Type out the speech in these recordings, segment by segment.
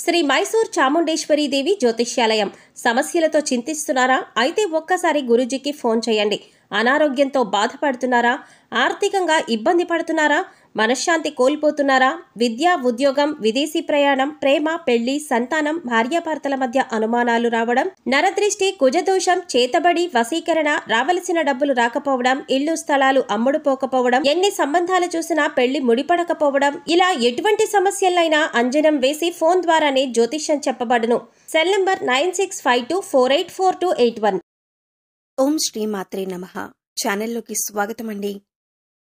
శ్రీ మైసూర్ చాముండేశ్వరి దేవి జ్యోతిష్యాలయం. సమస్యలతో చింతిస్తున్నారా? అయితే ఒక్కసారి గురూజీకి ఫోన్ చేయండి. అనారోగ్యంతో బాధపడుతున్నారా? ఆర్థికంగా ఇబ్బంది పడుతున్నారా? మనశ్శాంతి కోల్పోతున్నారా? విద్య, ఉద్యోగం, విదేశీ ప్రయాణం, ప్రేమ, పెళ్లి, సంతానం, భార్యాభర్తల మధ్య అనుమానాలు రావడం, నరదృష్టి, కుజదోషం, చేతబడి, వశీకరణ, రావలసిన డబ్బులు రాకపోవడం, ఇల్లు స్థలాలు అమ్ముడుపోకపోవడం, ఎన్ని సంబంధాలు చూసినా పెళ్లి ముడిపడకపోవడం, ఇలా ఎటువంటి సమస్యలైనా అంజనం వేసి ఫోన్ ద్వారానే జ్యోతిష్యం చెప్పబడును. Cell number 9652484281. ఓం శ్రీ మాత్రే నమః. ఛానల్లోకి స్వాగతం అండి.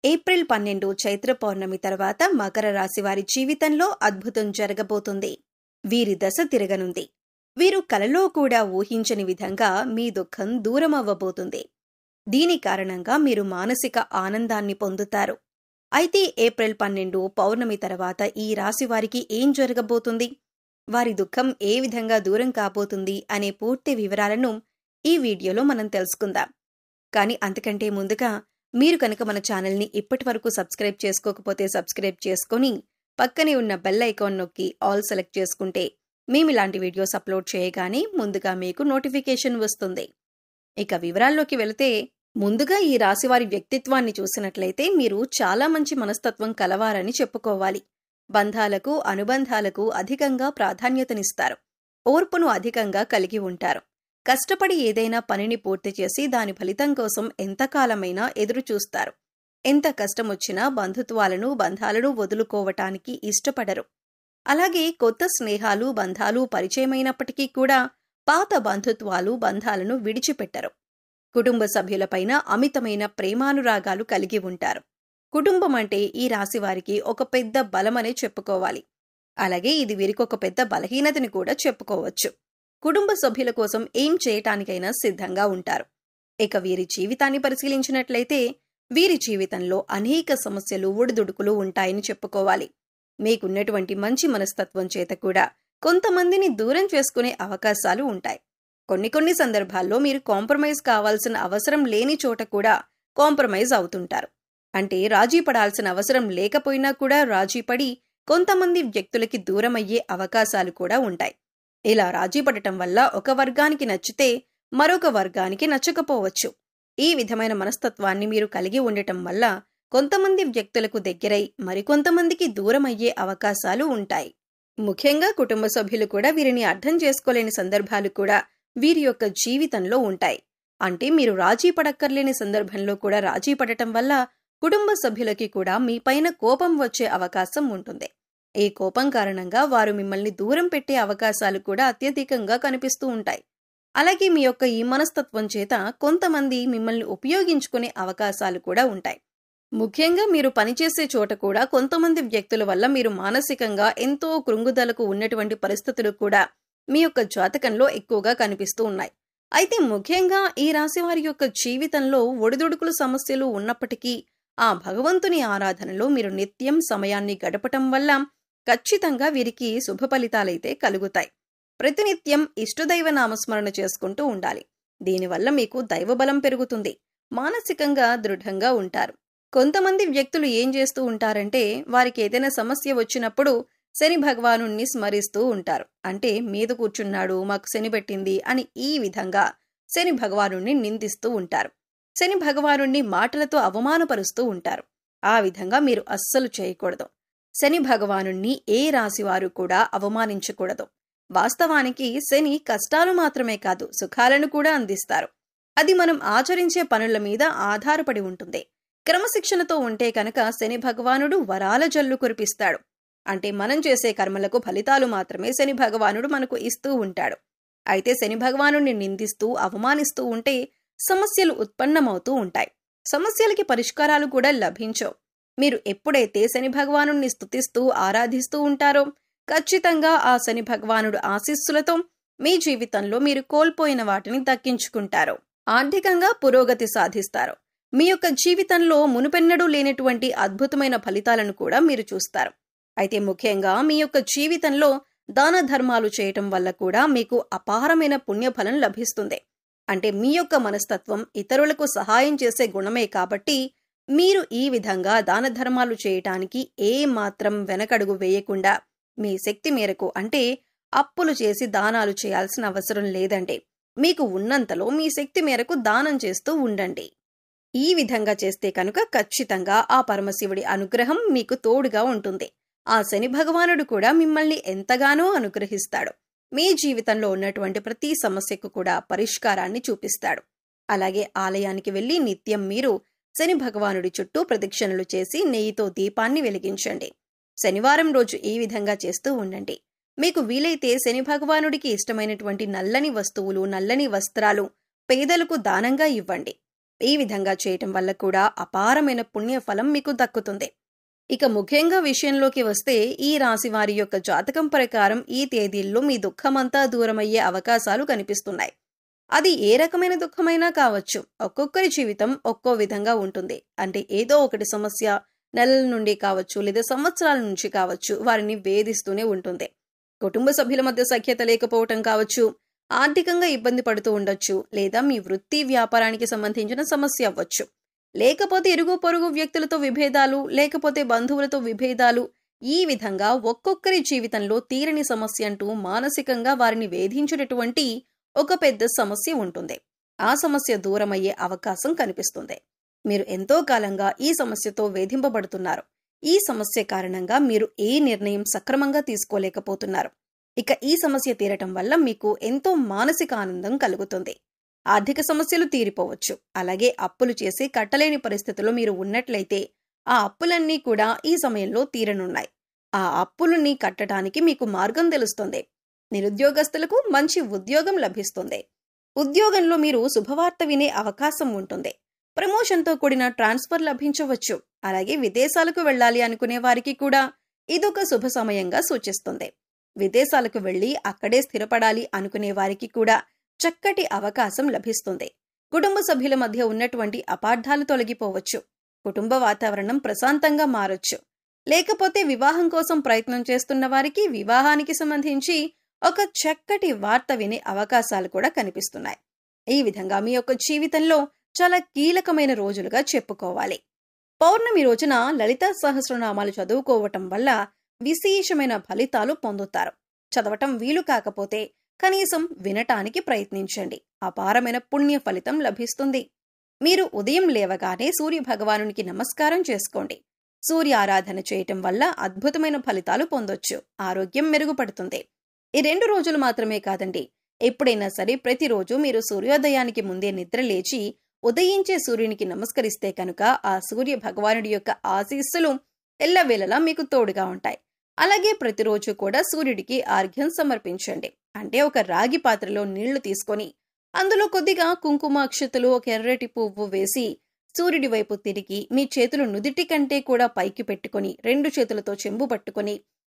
ఏప్రిల్ 12 చైత్ర పౌర్ణమి తర్వాత మకర రాశి వారి జీవితంలో అద్భుతం జరగబోతుంది. వీరి దశ తిరగనుంది. వీరు కలలో కూడా ఊహించని విధంగా మీ దుఃఖం దూరమవ్వబోతుంది. దీని కారణంగా మీరు మానసిక ఆనందాన్ని పొందుతారు. అయితే ఏప్రిల్ 12 పౌర్ణమి తర్వాత ఈ రాశి వారికి ఏం జరగబోతుంది, వారి దుఃఖం ఏ విధంగా దూరం కాబోతుంది అనే పూర్తి వివరాలను ఈ వీడియోలో మనం తెలుసుకుందాం. కానీ అంతకంటే ముందుగా మీరు కనుక మన ఛానల్ని ఇప్పటి వరకు సబ్స్క్రైబ్ చేసుకోకపోతే సబ్స్క్రైబ్ చేసుకొని పక్కనే ఉన్న బెల్ ఐకాన్ నొక్కి ఆల్ సెలెక్ట్ చేసుకుంటే మేము ఇలాంటి వీడియోస్ అప్లోడ్ చేయగానే ముందుగా మీకు నోటిఫికేషన్ వస్తుంది. ఇక వివరాల్లోకి వెళితే, ముందుగా ఈ రాశివారి వ్యక్తిత్వాన్ని చూసినట్లయితే మీరు చాలా మంచి మనస్తత్వం కలవారని చెప్పుకోవాలి. బంధాలకు, అనుబంధాలకు అధికంగా ప్రాధాన్యతనిస్తారు. ఓర్పును అధికంగా కలిగి ఉంటారు. కష్టపడి ఏదైనా పనిని పూర్తి చేసి దాని ఫలితం కోసం ఎంతకాలమైనా ఎదురుచూస్తారు. ఎంత కష్టమొచ్చినా బంధాలను వదులుకోవటానికి ఇష్టపడరు. అలాగే కొత్త స్నేహాలు, బంధాలు పరిచయమైనప్పటికీ కూడా పాత బంధాలను విడిచిపెట్టరు. కుటుంబ సభ్యులపైన అమితమైన ప్రేమానురాగాలు కలిగి ఉంటారు. కుటుంబం అంటే ఈ రాశివారికి ఒక పెద్ద బలమనే చెప్పుకోవాలి. అలాగే ఇది వీరికి ఒక పెద్ద బలహీనతని కూడా చెప్పుకోవచ్చు. కుటుంబ సభ్యుల కోసం ఏం చేయటానికైనా సిద్ధంగా ఉంటారు. ఇక వీరి జీవితాన్ని పరిశీలించినట్లయితే వీరి జీవితంలో అనేక సమస్యలు, ఒడిదుడుకులు ఉంటాయని చెప్పుకోవాలి. మీకున్నటువంటి మంచి మనస్తత్వం చేత కూడా కొంతమందిని దూరం చేసుకునే అవకాశాలు ఉంటాయి. కొన్ని సందర్భాల్లో మీరు కాంప్రమైజ్ కావాల్సిన అవసరం లేని చోట కూడా కాంప్రమైజ్ అవుతుంటారు. అంటే రాజీ పడాల్సిన అవసరం లేకపోయినా కూడా రాజీ పడి కొంతమంది వ్యక్తులకి దూరమయ్యే అవకాశాలు కూడా ఉంటాయి. ఇలా రాజీ పడటం వల్ల ఒక వర్గానికి నచ్చితే మరొక వర్గానికి నచ్చకపోవచ్చు. ఈ విధమైన మనస్తత్వాన్ని మీరు కలిగి ఉండటం వల్ల కొంతమంది వ్యక్తులకు దగ్గరై మరికొంతమందికి దూరమయ్యే అవకాశాలు ఉంటాయి. ముఖ్యంగా కుటుంబ సభ్యులు కూడా వీరిని అర్థం చేసుకోలేని సందర్భాలు కూడా వీరి యొక్క జీవితంలో ఉంటాయి. అంటే మీరు రాజీ పడక్కర్లేని సందర్భంలో కూడా రాజీ పడటం వల్ల కుటుంబ సభ్యులకి కూడా మీపైన కోపం వచ్చే అవకాశం ఉంటుంది. ఈ కోపం కారణంగా వారు మిమ్మల్ని దూరం పెట్టే అవకాశాలు కూడా అత్యధికంగా కనిపిస్తూ ఉంటాయి. అలాగే మీ యొక్క ఈ మనస్తత్వం చేత కొంతమంది మిమ్మల్ని ఉపయోగించుకునే అవకాశాలు కూడా ఉంటాయి. ముఖ్యంగా మీరు పనిచేసే చోట కూడా కొంతమంది వ్యక్తుల వల్ల మీరు మానసికంగా ఎంతో కృంగుదలకు ఉన్నటువంటి పరిస్థితులు కూడా మీ యొక్క జాతకంలో ఎక్కువగా కనిపిస్తూ ఉన్నాయి. అయితే ముఖ్యంగా ఈ రాశి వారి యొక్క జీవితంలో ఒడిదుడుకుల సమస్యలు ఉన్నప్పటికీ ఆ భగవంతుని ఆరాధనలో మీరు నిత్యం సమయాన్ని గడపటం వల్ల ఖచ్చితంగా వీరికి శుభ ఫలితాలైతే కలుగుతాయి. ప్రతినిత్యం ఇష్టదైవ నామస్మరణ చేసుకుంటూ ఉండాలి. దీనివల్ల మీకు దైవబలం పెరుగుతుంది. మానసికంగా దృఢంగా ఉంటారు. కొంతమంది వ్యక్తులు ఏం చేస్తూ ఉంటారంటే, వారికి ఏదైనా సమస్య వచ్చినప్పుడు శని భగవాను స్మరిస్తూ ఉంటారు. అంటే మీద కూర్చున్నాడు, మాకు శని పెట్టింది అని ఈ విధంగా శని భగవాను నిందిస్తూ ఉంటారు. శని భగవాను మాటలతో అవమానపరుస్తూ ఉంటారు. ఆ విధంగా మీరు అస్సలు చేయకూడదు. శని భగవాను ఏ రాశివారు కూడా అవమానించకూడదు. వాస్తవానికి శని కష్టాలు మాత్రమే కాదు, సుఖాలను కూడా అందిస్తారు. అది మనం ఆచరించే పనుల మీద ఆధారపడి ఉంటుంది. క్రమశిక్షణతో ఉంటే కనుక శని భగవానుడు వరాల జల్లు కురిపిస్తాడు. అంటే మనం చేసే కర్మలకు ఫలితాలు మాత్రమే శని భగవానుడు మనకు ఇస్తూ ఉంటాడు. అయితే శని భగవాను నిందిస్తూ అవమానిస్తూ ఉంటే సమస్యలు ఉత్పన్నమవుతూ ఉంటాయి. సమస్యలకి పరిష్కారాలు కూడా లభించవు. మీరు ఎప్పుడైతే శని భగవాను స్తుతిస్తూ ఆరాధిస్తూ ఉంటారో ఖచ్చితంగా ఆ శని భగవానుడు ఆశీస్సులతో మీ జీవితంలో మీరు కోల్పోయిన వాటిని దక్కించుకుంటారు. ఆర్థికంగా పురోగతి సాధిస్తారు. మీ యొక్క జీవితంలో మునుపెన్నడూ లేనటువంటి అద్భుతమైన ఫలితాలను కూడా మీరు చూస్తారు. అయితే ముఖ్యంగా మీ యొక్క జీవితంలో దాన ధర్మాలు చేయటం వల్ల కూడా మీకు అపారమైన పుణ్యఫలం లభిస్తుంది. అంటే మీ యొక్క మనస్తత్వం ఇతరులకు సహాయం చేసే గుణమే కాబట్టి మీరు ఈ విధంగా దాన ధర్మాలు చేయటానికి ఏ మాత్రం వెనకడుగు వేయకుండా మీ శక్తి మేరకు, అంటే అప్పులు చేసి దానాలు చేయాల్సిన అవసరం లేదండి. మీకు ఉన్నంతలో మీ శక్తి మేరకు దానం చేస్తూ ఉండండి. ఈ విధంగా చేస్తే కనుక ఖచ్చితంగా ఆ పరమశివుడి అనుగ్రహం మీకు తోడుగా ఉంటుంది. ఆ శని భగవానుడు కూడా మిమ్మల్ని ఎంతగానో అనుగ్రహిస్తాడు. మీ జీవితంలో ఉన్నటువంటి ప్రతి సమస్యకు కూడా పరిష్కారాన్ని చూపిస్తాడు. అలాగే ఆలయానికి వెళ్లి నిత్యం మీరు శని భగవానుడి చుట్టూ ప్రదక్షిణలు చేసి నెయ్యితో దీపాన్ని వెలిగించండి. శనివారం రోజు ఈ విధంగా చేస్తూ ఉండండి. మీకు వీలైతే శని భగవానుడికి ఇష్టమైనటువంటి నల్లని వస్తువులు, నల్లని వస్త్రాలు పేదలకు దానంగా ఇవ్వండి. ఈ విధంగా చేయటం వల్ల కూడా అపారమైన పుణ్యఫలం మీకు దక్కుతుంది. ఇక ముఖ్యంగా విషయంలోకి వస్తే ఈ రాశి వారి యొక్క జాతకం ప్రకారం ఈ తేదీల్లో మీ దుఃఖమంతా దూరమయ్యే అవకాశాలు కనిపిస్తున్నాయి. అది ఏ రకమైన దుఃఖమైనా కావచ్చు. ఒక్కొక్కరి జీవితం ఒక్కో విధంగా ఉంటుంది. అంటే ఏదో ఒకటి సమస్య నెలల నుండి కావచ్చు, లేదా సంవత్సరాల నుంచి కావచ్చు, వారిని వేధిస్తూనే ఉంటుంది. కుటుంబ సభ్యుల మధ్య సఖ్యత లేకపోవటం కావచ్చు, ఆర్థికంగా ఇబ్బంది పడుతూ ఉండొచ్చు, లేదా మీ వృత్తి వ్యాపారానికి సంబంధించిన సమస్య అవ్వచ్చు, లేకపోతే ఇరుగు పొరుగు వ్యక్తులతో విభేదాలు, లేకపోతే బంధువులతో విభేదాలు. ఈ విధంగా ఒక్కొక్కరి జీవితంలో తీరని సమస్య అంటూ మానసికంగా వారిని వేధించేటటువంటి ఒక పెద్ద సమస్య ఉంటుంది. ఆ సమస్య దూరమయ్యే అవకాశం కనిపిస్తుంది. మీరు ఎంతో కాలంగా ఈ సమస్యతో వేధింపబడుతున్నారు. ఈ సమస్య కారణంగా మీరు ఏ నిర్ణయం సక్రమంగా తీసుకోలేకపోతున్నారు. ఇక ఈ సమస్య తీరటం వల్ల మీకు ఎంతో మానసిక ఆనందం కలుగుతుంది. ఆర్థిక సమస్యలు తీరిపోవచ్చు. అలాగే అప్పులు చేసి కట్టలేని పరిస్థితుల్లో మీరు ఉన్నట్లయితే ఆ అప్పులన్నీ కూడా ఈ సమయంలో తీరనున్నాయి. ఆ అప్పులని కట్టడానికి మీకు మార్గం తెలుస్తుంది. నిరుద్యోగస్తులకు మంచి ఉద్యోగం లభిస్తుంది. ఉద్యోగంలో మీరు శుభవార్త వినే అవకాశం ఉంటుంది. ప్రమోషన్తో కూడిన ట్రాన్స్ఫర్ లభించవచ్చు. అలాగే విదేశాలకు వెళ్ళాలి అనుకునే వారికి కూడా ఇదొక శుభ సమయంగా సూచిస్తుంది. విదేశాలకు వెళ్లి అక్కడే స్థిరపడాలి అనుకునే వారికి కూడా చక్కటి అవకాశం లభిస్తుంది. కుటుంబ సభ్యుల మధ్య ఉన్నటువంటి అపార్థాలు తొలగిపోవచ్చు. కుటుంబ వాతావరణం ప్రశాంతంగా మారొచ్చు. లేకపోతే వివాహం కోసం ప్రయత్నం చేస్తున్న వారికి వివాహానికి సంబంధించి ఒక చక్కటి వార్త వినే అవకాశాలు కూడా కనిపిస్తున్నాయి. ఈ విధంగా మీ యొక్క జీవితంలో చాలా కీలకమైన రోజులుగా చెప్పుకోవాలి. పౌర్ణమి రోజున లలితా సహస్రనామాలు చదువుకోవటం వల్ల విశేషమైన ఫలితాలు పొందుతారు. చదవటం వీలు కాకపోతే కనీసం వినటానికి ప్రయత్నించండి. అపారమైన పుణ్య ఫలితం లభిస్తుంది. మీరు ఉదయం లేవగానే సూర్య భగవానునికి నమస్కారం చేసుకోండి. సూర్య ఆరాధన చేయటం వల్ల అద్భుతమైన ఫలితాలు పొందొచ్చు. ఆరోగ్యం మెరుగుపడుతుంది. ఈ 2 రోజులు మాత్రమే కాదండి, ఎప్పుడైనా సరే ప్రతిరోజు మీరు సూర్యోదయానికి ముందే నిద్ర లేచి ఉదయించే సూర్యునికి నమస్కరిస్తే కనుక ఆ సూర్య భగవానుడి యొక్క ఆశీస్సులు ఎల్లవేళలా మీకు తోడుగా ఉంటాయి. అలాగే ప్రతిరోజు కూడా సూర్యుడికి ఆర్ఘ్యం సమర్పించండి. అంటే ఒక రాగి పాత్రలో నీళ్లు తీసుకొని అందులో కొద్దిగా కుంకుమ అక్షతలు, ఒక ఎర్రటి పువ్వు వేసి సూర్యుడి వైపు తిరిగి మీ చేతులు నుదిటి కంటే కూడా పైకి పెట్టుకొని 2 చేతులతో చెంబు పట్టుకొని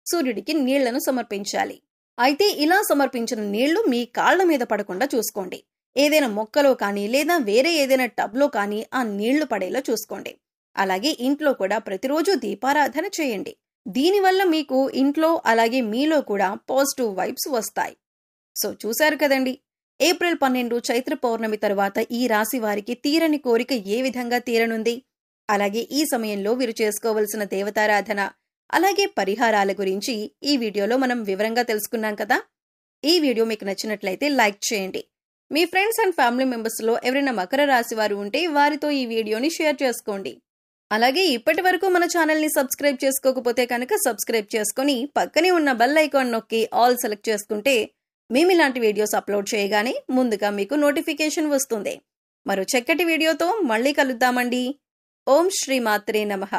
సూర్యుడికి నీళ్లను సమర్పించాలి. అయితే ఇలా సమర్పించిన నీళ్లు మీ కాళ్ల మీద పడకుండా చూసుకోండి. ఏదైనా మొక్కలో కానీ లేదా వేరే ఏదైనా టబ్లో కానీ ఆ నీళ్లు పడేలా చూసుకోండి. అలాగే ఇంట్లో కూడా ప్రతిరోజు దీపారాధన చేయండి. దీనివల్ల మీకు ఇంట్లో అలాగే మీలో కూడా పాజిటివ్ వైబ్స్ వస్తాయి. సో చూశారు కదండి, ఏప్రిల్ 12 చైత్ర పౌర్ణమి తరువాత ఈ రాశి వారికి తీరని కోరిక ఏ విధంగా తీరనుంది, అలాగే ఈ సమయంలో వీరు చేసుకోవలసిన దేవతారాధన అలాగే పరిహారాల గురించి ఈ వీడియోలో మనం వివరంగా తెలుసుకున్నాం కదా. ఈ వీడియో మీకు నచ్చినట్లయితే లైక్ చేయండి. మీ ఫ్రెండ్స్ అండ్ ఫ్యామిలీ మెంబర్స్లో ఎవరైనా మకర రాశి వారు ఉంటే వారితో ఈ వీడియోని షేర్ చేసుకోండి. అలాగే ఇప్పటి వరకు మన ఛానల్ని సబ్స్క్రైబ్ చేసుకోకపోతే కనుక సబ్స్క్రైబ్ చేసుకుని పక్కనే ఉన్న బెల్ ఐకాన్ నొక్కి ఆల్ సెలెక్ట్ చేసుకుంటే మేము ఇలాంటి వీడియోస్ అప్లోడ్ చేయగానే ముందుగా మీకు నోటిఫికేషన్ వస్తుంది. మరో చక్కటి వీడియోతో మళ్ళీ కలుద్దామండి. ఓం శ్రీ మాత్రే నమః.